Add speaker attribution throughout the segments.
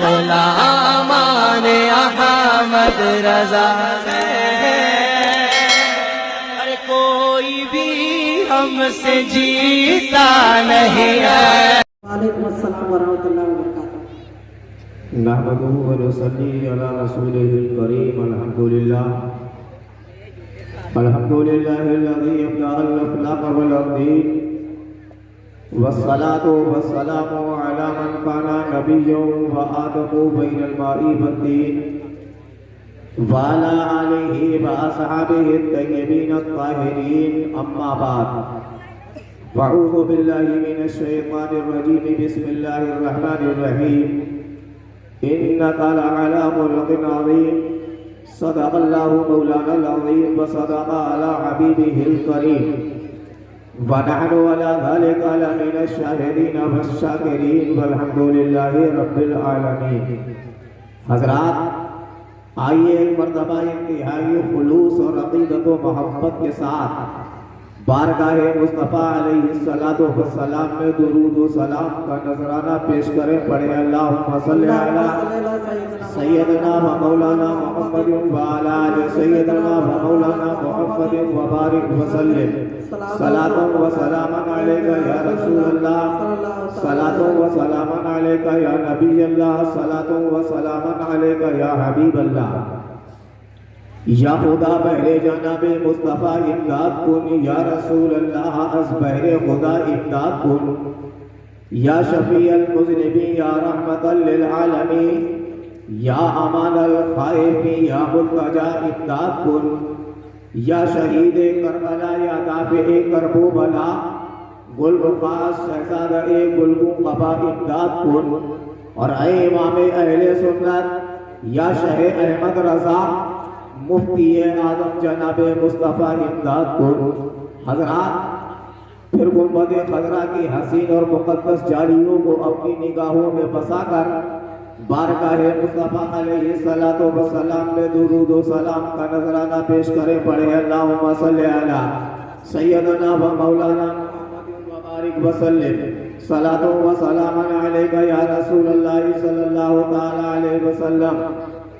Speaker 1: मौला माने अहमद रजा है। अरे कोई भी हमसे जीता नहीं है।
Speaker 2: वालेकुम अस्सलाम वरहमतुल्लाहि वबरकातुहू।
Speaker 3: नहमदुहु व नुसल्ली अला रसूलिहिल करीम। अल्हम्दुलिल्लाहिल्लज़ी अब्दअल अफ़लाक वल अर्दीन वस्सलातु वस्सलामु अला मन काना नबिय्यन व आदमु बैनल माई वद्दीन व अला आलिहि व अस्हाबिहि अत-तय्यबीन अत-ताहिरीन। अम्मा बाद अऊज़ु बिल्लाहि मिनश शैतानिर रजीम। बिस्मिल्लाहिर रहमानिर रहीम। इन्नका लअला खुलुक़िन अज़ीम। सदक़ल्लाहु मौलानल अज़ीम व सदक़ा अला हबीबिहिल करीम। व नहनु अला ज़ालिका लमिनश शाहिदीन वश्शाकिरीन वल्हम्दुलिल्लाहि रब्बिल आलमीन। हज़रात, आइए एक मर्तबा इंतहाई खुलूस और अक़ीदत व मोहब्बत के साथ बारगाहे मुस्तफ़ा अलैहिस्सलातु वस्सलाम में दुरूद व सलाम का नजराना पेश करें। पढ़े अल्लाहुम्मा सल्लि अला सय्यदना व मौलाना मुहम्मदिन व अला आलि सय्यदना व मौलाना मुहम्मदिन व बारिक व सल्लिम। सलातुन व सलामन अलैका या रसूलल्लाह। सलातुन व सलामन अलैका या नबीयल्लाह। सलातुन व सलामन अलैका या हबीबल्लाह। या खुदा बहरे जनाबे मुस्तफ़ा इमदाद कुन। या रसूल अल्लाह अस बहरे खुदा इमदाद कुन। या शफी अल मुज़निबी या रहमतल लिल आलमीन। या अमान अल खाइफी या मुर्तजा इमदाद कुन। या शहीद करबला या दाफ़े करबो बला। गुलबुखास शहज़ादा गुलबु कबा इमदाद कुन। और ऐ इमाम अहले सुन्नत या शहे अहमद रज़ा मुफ्ती आज़म जनाबे मुस्तफ़ा इमदाद कुन। हज़रात, फिर गुंबद खज़रा की हसीन और मुक़द्दस जालियों को अपनी निगाहों में बसाकर बारगाहे मुस्तफ़ा अलैहिस्सलातु वस्सलाम में दुरूद व सलाम का नजराना पेश करें। पढ़े अल्लाहुम्मा सल्लि अला सय्यदना व मौलाना मुहम्मदिन व बारिक व सल्लिम। सलातु व सलामन अलैका या रसूलल्लाह सल्लल्लाहु तआला अलैहि वसल्लम।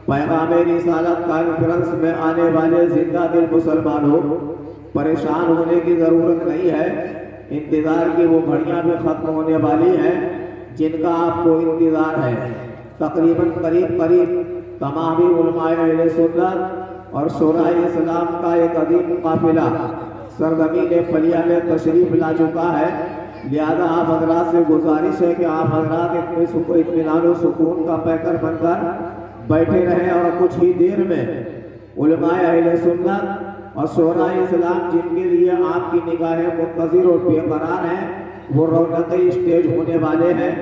Speaker 3: पैगामे रिसालत कॉन्फ्रेंस में आने वाले जिंदा दिल मुसलमानों, परेशान होने की ज़रूरत नहीं है। इंतज़ार की वो घड़ियाँ भी ख़त्म होने वाली हैं जिनका आपको इंतज़ार है। तकरीबन करीब तमामी उलमाए अहले सुन्नत और शोराए इस्लाम का एक अजीम काफिला सरज़मीन फलिया में तशरीफ़ ला चुका है। लिहाजा आप हज़रात से गुजारिश है कि आप हज़रात इत्मीनान व सुकून का पैकर बनकर बैठे रहें और कुछ ही देर में उलमाए अहले सुन्नत और शोराए इस्लाम जिनके लिए आपकी निगाहें मुंतज़िर और बेकरार हैं, वो रौनक़ स्टेज होने वाले हैं।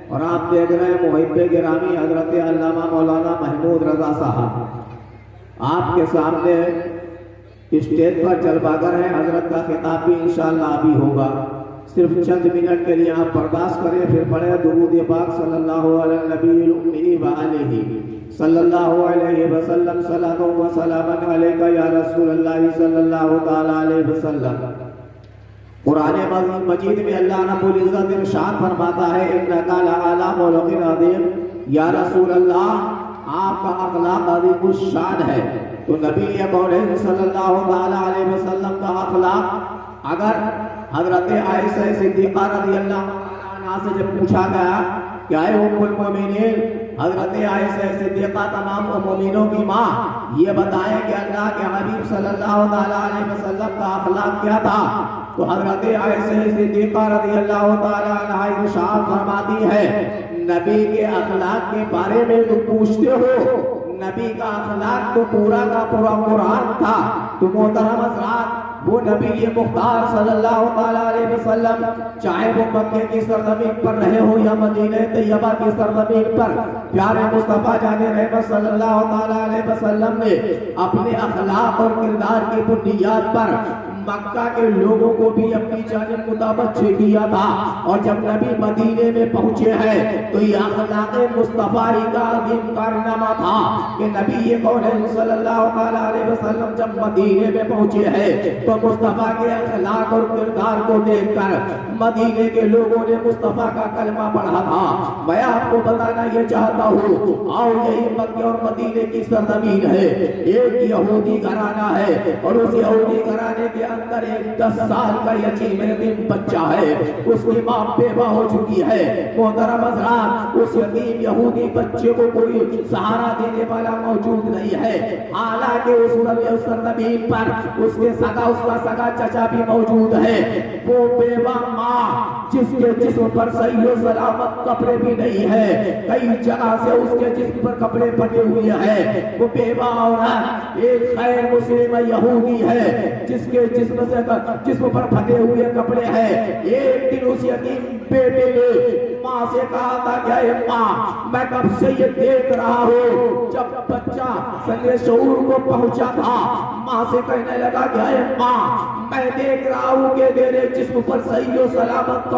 Speaker 3: और आप देख रहे हैं मुहिब्बे गिरामी हज़रत अल्लामा मौलाना महमूद रज़ा साहब आपके सामने स्टेज पर जलवागर हैं। हज़रत का खिताब भी इंशाअल्लाह अभी होगा। सिर्फ चंद मिनट के लिए आप बर्दाश्त करें। फिर पढ़े दुरूद पाक सल्लल्लाहु अला नबील उम्मी व आलिहि सल्लल्लाहु अलैहि वसल्लम। सलातु व सलामन अलैका या रसूलल्लाह सल्लल्लाहु तआला अलैहि वसल्लम। कुरान मजीद में अल्लाह रब्बुल इज़्ज़त इरशाद फरमाता है, इन्नका लअला खुलुक़िन अज़ीम। या रसूलल्लाह, आपका अखलाक अज़ीमुश शान है। तो नबी कौन सल्लल्लाहु तआला अलैहि वसल्लम का अखलाक अगर हज़रत आयशा सिद्दीक़ा रज़ियल्लाहु अन्हा से जब पूछा गया क्या है उम्मुल मोमिनीन, हज़रत आयशा सिद्दीक़ा तमाम मोमिनों की माँ, ये बताएं कि अल्लाह के हबीब सल्लल्लाहु तआला अलैहि वसल्लम का अखलाक क्या था। तो हज़रत आयशा सिद्दीक़ा रज़ियल्लाहु तआला अन्हा इरशाद फरमाती है, नबी के अखलाक के बारे में तुम पूछते हो, नबी का अखलाक तो पूरा का पूरा कुरान था। तो मोहतरम हज़रात, वो नबी ये मुख्तार सल्लल्लाहु तआला अलैहि वसल्लम चाहे वो मक्के की सरजमीन पर रहे हो या मदीने तैयबा की सरजमीन पर, प्यारे मुस्तफ़ा जाने रहमत सल्लल्लाहु तआला अलैहि वसल्लम ने अपने अखलाक और किरदार की बुनियाद पर मक्का के लोगों को भी अपनी जानिब मुतवज्जह किया था। और जब नबी मदीने में पहुंचे हैं तो ये अखलाक़े मुस्तफ़ा का अज़ीम कारनामा था कि नबी कौन सल्लल्लाहु अलैहि वसल्लम जब मदीने में पहुंचे हैं तो मुस्तफ़ा के अखलाक और किरदार को देखकर मदीने के लोगों ने मुस्तफ़ा का कलमा पढ़ा था। मैं आपको बताना ये चाहता हूँ, आओ यही मक्के और मदीने की सरजमीन है। एक यहूदी घराना है और उस यहूदी घराने के अंदर एक 10 साल का यतीम बच्चा है। उसकी माँ बेवा हो चुकी है। मोहतरम हज़रात, उस यतीम यहूदी बच्चे को कोई सहारा देने वाला मौजूद नहीं है। हालांकि उस सरजमीन पर उसका सगा चचा भी मौजूद है। वो बेवा माँ जिसके जिस्म पर सही और सलामत कपड़े भी नहीं है, कई जगह से उसके जिस्म पर कपड़े फटे हुए हैं। वो बेवा औरत एक गैर मुस्लिम यहूदी है जिसके जिस्म पर फटे हुए कपड़े हैं। एक दिन उस यतीम बेटे ने माँ से कहा था कि माँ, मैं कब से ये देख रहा हूँ। जब बच्चा संगे शऊर को पहुंचा था, माँ से कहने लगा कि माँ, मैं देख रहा हूँ कि तेरे जिस्म पर सही और सलामत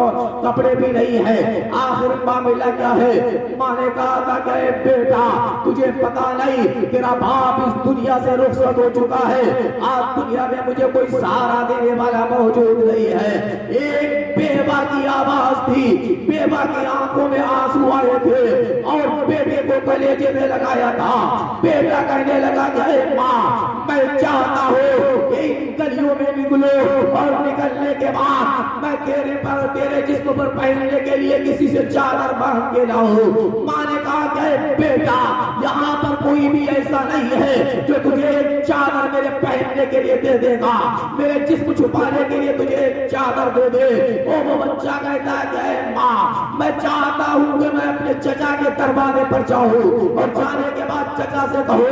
Speaker 3: कपड़े भी नहीं है, आखिर मामला क्या है। माँ ने कहा था कि बेटा, तुझे पता नहीं, तेरा बाप इस दुनिया से रुखसत हो चुका है। आज दुनिया में मुझे कोई सहारा देने वाला मौजूद नहीं है। एक बेवा की आवाज थी, बेवा की आंखों में आंसू आए थे और बेटे को कलेजे में लगाया था। बेटा कहने लगा कि माँ, मैं चाहता हूँ कि इन गलियों में निकलो और निकलने के बाद मैं तेरे जिस्म पर पहनने के लिए किसी से चादर बांध के लाऊं। माँ ने कहा कि बेटा, यहाँ पर कोई भी ऐसा नहीं है जो तुझे एक चादर मेरे पहनने के लिए दे देगा, मेरे जिस्म छुपाने के लिए तुझे एक चादर दे दे। वो बच्चा कहता है कि माँ, मैं चाहता हूँ कि मैं अपने चचा के दरवाजे पर जाऊँ और जाने के बाद चचा से कहूँ,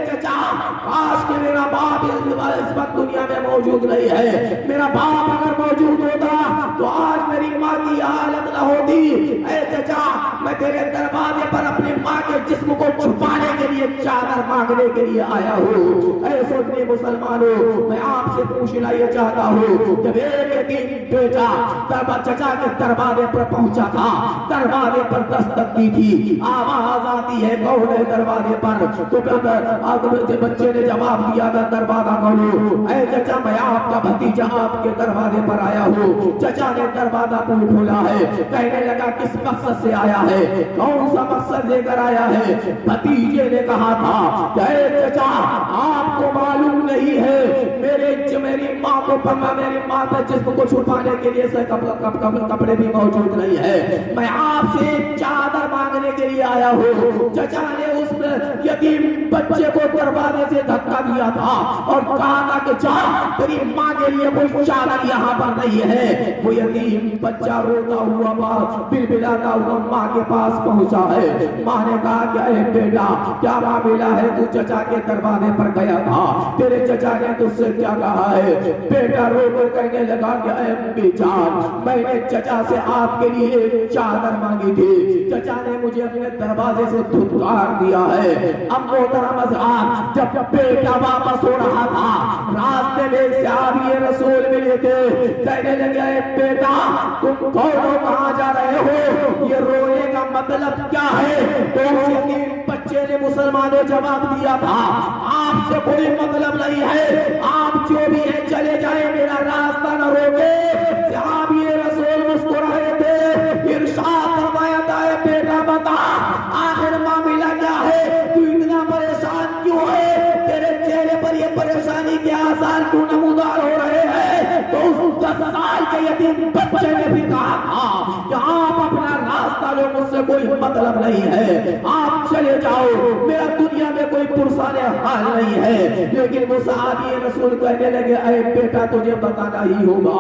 Speaker 3: चचा, आज के मेरा बाप इस वक्त दुनिया में मौजूद नहीं है। मेरा बाप अगर मौजूद होता तो आज मेरी माँ की हालत न होती। ऐ चचा, मैं तेरे दरवाजे पर अपनी माँ के जिस्म को छुपाने के लिए चादर मांगने के लिए आया हूँ। ऐ सोचने मुसलमानों, मैं आपसे पूछना ये चाहता हूँ, जब एक यतीम बेटा चचा के दरवाजे पर पहुंचा था, दरवाजे पर दस्तक दी थी, आवाज आती है कौन है दरवाजे पर, तो बच्चे ने जवाब दिया था दरवाजा खोलो। ऐ चचा, मैं आपका भतीजा आपके दरवाजे पर आया हूँ। चचा ने दरवाजा खोला है, कहने लगा किस मकसद से आया है, कौन सा मकसद लेकर आया है। भतीजे ने कहा था चचा, आपको मालूम नहीं है मेरी माँ को मेरी माँ के जिस्म को छुपाने के लिए कपड़े भी मौजूद नहीं है। मैं आपसे चादर मांगने के लिए आया हूँ। चचा ने उस यतीम बच्चे को दरवाजे से धक्का दिया था और कहा था कि जा, तेरी माँ के लिए कोई चादर यहाँ पर नहीं है। वो यतीम बच्चा रोता हुआ बिलबिलाता हुआ माँ के पास पहुंचा है। माँ ने कहा कि बेटा, क्या मामला है, तू चचा के दरवाजे पर गया था, तेरे चचा ने तुझसे क्या कहा है। बेटा रोकर कहने लगा कि अम्मी जान, मैंने चचा से आपके लिए एक चादर मांगी थी, चचा ने मुझे अपने दरवाजे से धुतकार दिया है। अब मोहतरम हज़रात, जब बेटा वापस हो रहा था, रास्ते में सहाबी रसूल मिले थे, कहने लगे बेटा, तुम कौन हो, कहाँ जा रहे हो, ये रोने का मतलब क्या है। तो उस यतीम बच्चे ने मुसलमानों जवाब दिया था, आपसे कोई मतलब नहीं है, आप जो भी है चले जाए, मेरा रास्ता न रोके। सहाबी रसूल मुस्कुराए थे, इरशाद फरमाया था बेटा बता, आखिर मामला क्या है, तू इतना परेशान क्यों है, तेरे चेहरे पर ये परेशानी के आसार क्यों नमूदार हो रहे हैं। तो उस 10 साल के यतीम बच्चे ने भी कहा था कि आप अपना रास्ता लो, मुझसे कोई मतलब नहीं है, आप चले जाओ, मेरा दुनिया में कोई पुरसाने हाल नहीं है। लेकिन वो सहाबी रसूल कहने लगे अरे बेटा, तुझे बताना ही होगा।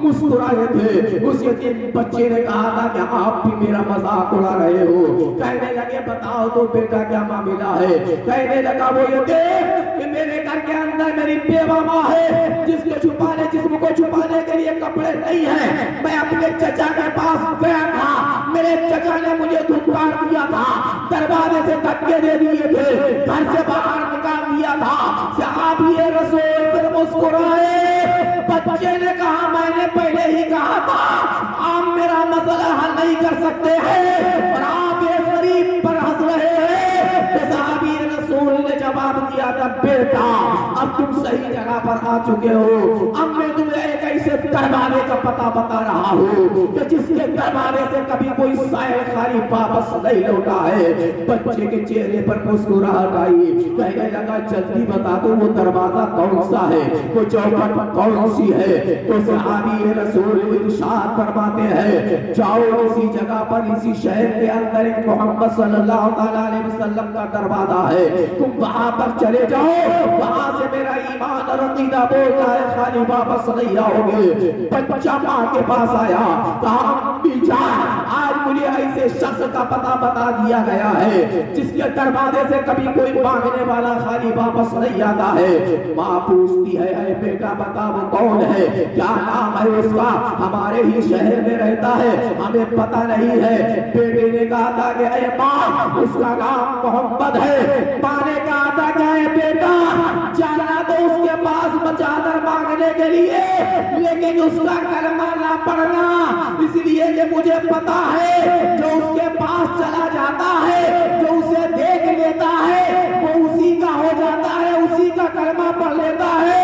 Speaker 3: मुस्कुराए थे। उस यतीम बच्चे ने कहा था कि आप भी मेरा मजाक उड़ा रहे हो। कहने लगे बताओ तो बेटा क्या मामला है। कहने लगा वो ये देख कि मेरे घर के अंदर मेरी बेवा माँ है जिसको छुपाने के लिए कपड़े नहीं है। मैं अपने चचा के पास गया था, मेरे चचा ने मुझे धुतकार दिया था, दरवाजे से धक्के दे दिए थे, घर से बाहर निकाल दिया था। सहाबी रसूल फिर मुस्कुराए बच्चे ने कहा मैंने पहले ही कहा था आप मेरा मसला हल नहीं कर सकते हैं और आप एक गरीब पर हंस रहे हैं। तो साहबी रसूल ने जवाब दिया था बेटा अब तुम सही जगह पर आ चुके हो। अब मैं तुम्हें एक ऐसे दरबारे का पता बता रहा हूँ कि जिसके दरबारे से कभी कोई साहिल खाली वापस नहीं लौटा है। बच्चे के चेहरे पर मुस्कुराहट आई, कहने लगा जल्दी बता दो वो दरवाजा कौन सा है, वो चौखट कौन सी है। तो सहाबी रसूल इरशाद फरमाते हैं जाओ इसी जगह पर इसी शहर के अंदर एक मोहम्मद सल्लल्लाहु अलैहि वसल्लम का दरवाजा है, तुम वहां पर चले जाओ, वहां से मेरा ईमान और अकीदा बोलता है खाली वापस नहीं आओगे। बच्चा माँ के पास आया, कहा अम्मी जान आज मुझे ऐसे शख्स का पता बता दिया गया है जिसके दरवाजे से कभी कोई मांगने वाला खाली वापस नहीं आता है। माँ पूछती है अरे बेटा बता वो कौन है, क्या नाम है उसका, हमारे ही शहर में रहता है हमें पता नहीं है। बेटे ने कहा था कि अरे माँ उसका नाम मोहम्मद है। माँ ने कहा था कि अरे बेटा जाना तो उसके पास चादर मांगने के लिए लेकिन उसका कलमा ना पढ़ना, इसलिए कि मुझे पता है जो उसके पास चला जाता है जो उसे देख लेता है वो उसी का हो जाता है, उसी का कलमा पढ़ लेता है।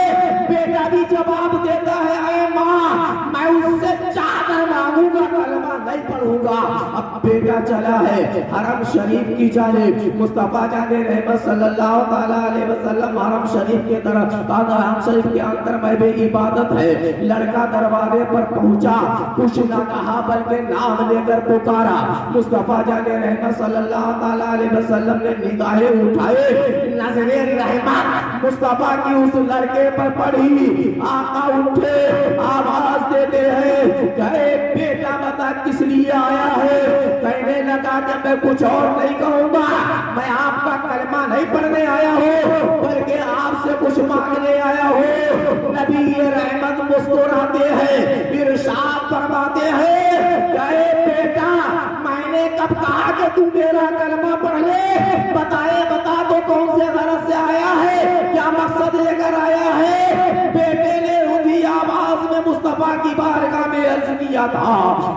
Speaker 3: बेटा भी जवाब देता है अरे माँ मैं उससे चादर मांगूंगा कलमा नहीं पढ़ूंगा। अब बेटा चला है हरम शरीफ की जानिब, मुस्तफा जाने रहमत सल्लल्लाहु अलैहि वसल्लम हरम शरीफ के तरफ, हरम शरीफ के अंदर में भी इबादत है। लड़का दरवाजे पर पहुंचा, कुछ न कहा बल्कि नाम लेकर पुकारा। मुस्तफा जाने रहमत सल्लल्लाहु अलैहि वसल्लम ने निगाहें उठाए, नजरे रहमत मुस्तफा की उस लड़के पर पड़ी। आका उठे आवाज देते हैं कहे बेटा बता किस लिए आया है। कहने लगा कि मैं कुछ और नहीं कहूंगा, मैं आपका कलमा नहीं पढ़ने आया हूँ बल्कि आपसे कुछ मांगने आया हूँ। नबी ये रहमत मुस्कुराते हैं, इरशाद फरमाते हैं कहे बेटा मैंने कब कहा कि तू मेरा कलमा पढ़ ले, बताए बता तो कौन से गरज से आया है, क्या मकसद लेकर आया है। बेटे ने ऊंची आवाज में मुस्तफा की बारगाह में अर्ज किया था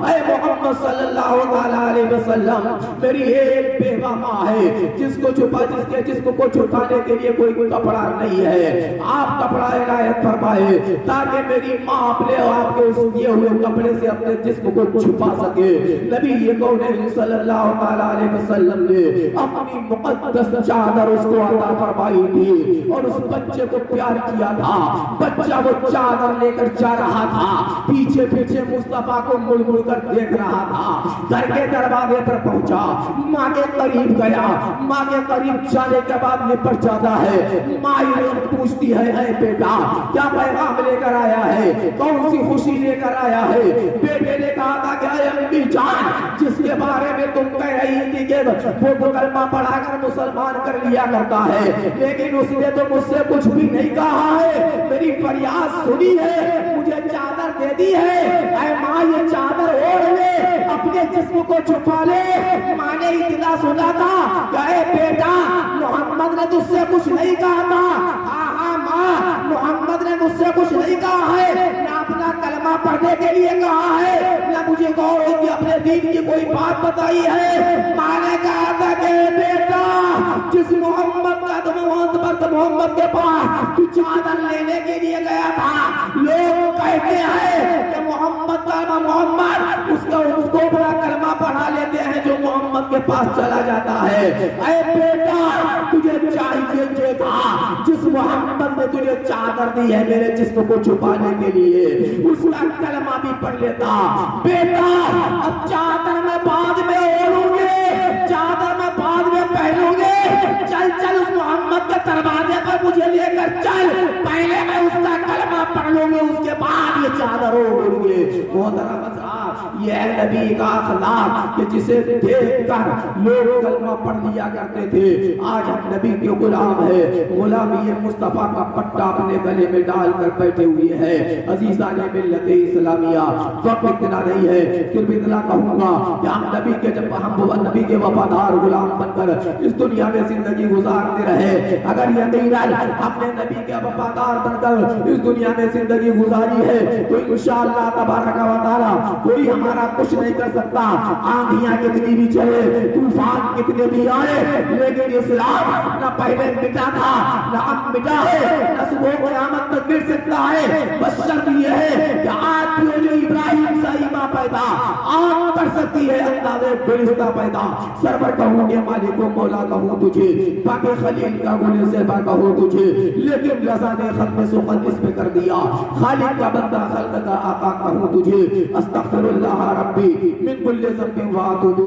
Speaker 3: ऐ मोहम्मद सल्लल्लाहु अलैहि वसल्लम मेरी एक बेवा माँ है जिसको को छुपाने के लिए कोई कपड़ा नहीं है, आप कपड़ा इनायत फरमाए ताकि मेरी माँ अपने आपके उस दिए हुए कपड़े से अपने जिस्म को छुपा सके। नबी ये कौन सल्लल्लाहु अलैहि वसल्लम ने अपनी मुकद्दस चादर उसको अता फरमाई थी और उस बच्चे को प्यार किया था। बच्चा वो चादर लेकर जा रहा था, पीछे पीछे मुस्तफा को मुड़ मुड़ कर देख रहा था। घर के दरवाजे पर पहुंचा, माँ के करीब गया, माँ के करीब जाने के बाद निपट जाता है। माँ पूछती है ऐ बेटा क्या पैगाम लेकर आया है, कौन सी खुशी लेकर आया है। बेटे ने कहा था कि ऐ अम्मी जान जिसके बारे में तुम कह रही थी कि वो कलमा पढ़ाकर मुसलमान कर लिया करता है लेकिन उसने तो मुझसे कुछ भी नहीं कहा है, मेरी फरियाद सुनी है, मुझे चादर दे दी है। ऐ माँ ये चादर ओढ़ ले, अपने जिस्म को छुपा ले। माँ ने इतना सुना था कि बेटा मोहम्मद ने तुझसे कुछ नहीं कहा था। हाँ हाँ माँ मोहम्मद ने मुझसे कुछ नहीं कहा है, न अपना कलमा पढ़ने के लिए कहा है, न मुझे गौर हो कि अपने दीन की कोई बात बताई है। माँ ने कहा था कि बेटा जिस मोहम्मद के पास तू चादर लेने के लिए गया था, लोग कहते हैं कि मोहम्मद उसको बड़ा कलमा पढ़ा लेते हैं जो मोहम्मद के पास चला जाता है। ऐ बेटा तुझे चाहिए था जिस मोहम्मद ने तुझे चादर दी है मेरे जिस्म को छुपाने के लिए, उसका कलमा भी पढ़ लेता। बेटा अब चादर में बाद में ओढ़ूंगे, चादर में बाद में पहनूंगे, चल चल उस मोहम्मद के दरवाजे पर मुझे लेकर चल, पहले मैं उसका कलमा पढ़ लूंगी उसके बाद ये चादर ओढ़ूंगे। ये है नबी का अखलाक कि जिसे देखकर लोग कलमा पढ़ लिया करते थे। आज हम नबी के गुलाम है, गुलामी मुस्तफा का पट्टा अपने गले में डालकर बैठे हुए हैं। अजीजा ने मिल्लत इस्लामिया, वक्त इतना नहीं है फिर भी इतना कहूंगा कि हम नबी के जब हम नबी के वफादार गुलाम बनकर इस दुनिया में जिंदगी गुजारते रहे, अगर यकीनन हमने नबी के वफादार बनकर इस दुनिया में जिंदगी गुजारी है तो इंशाअल्लाह तबारक व तआला कोई हमारा कुछ नहीं कर सकता। आंधियां कितनी भी चले, तूफान कितने भी आए, लेकिन इस्लाम न पहले मिटा था न अब मिटा है, न सुबह क़यामत तक गिर सकता है। बस शर्त यह है कि आज भी जो इब्राहिम सा ईमान पैदा आप कर सकती है, अंदाज़े गुलिस्ता पैदा। सरवर कहूँ के मालिक को मौला कहूँ तुझे, बाकी खलील का गुले से कहूँ तुझे, लेकिन रज़ा ने खत्म सुखन इस पे कर दिया। खालिक का बंदा खल्क का आका कहूँ तुझे, अस्तगफिरुल्लाह रब्बी मिन कुल्ली ज़ंबिन व अतूबु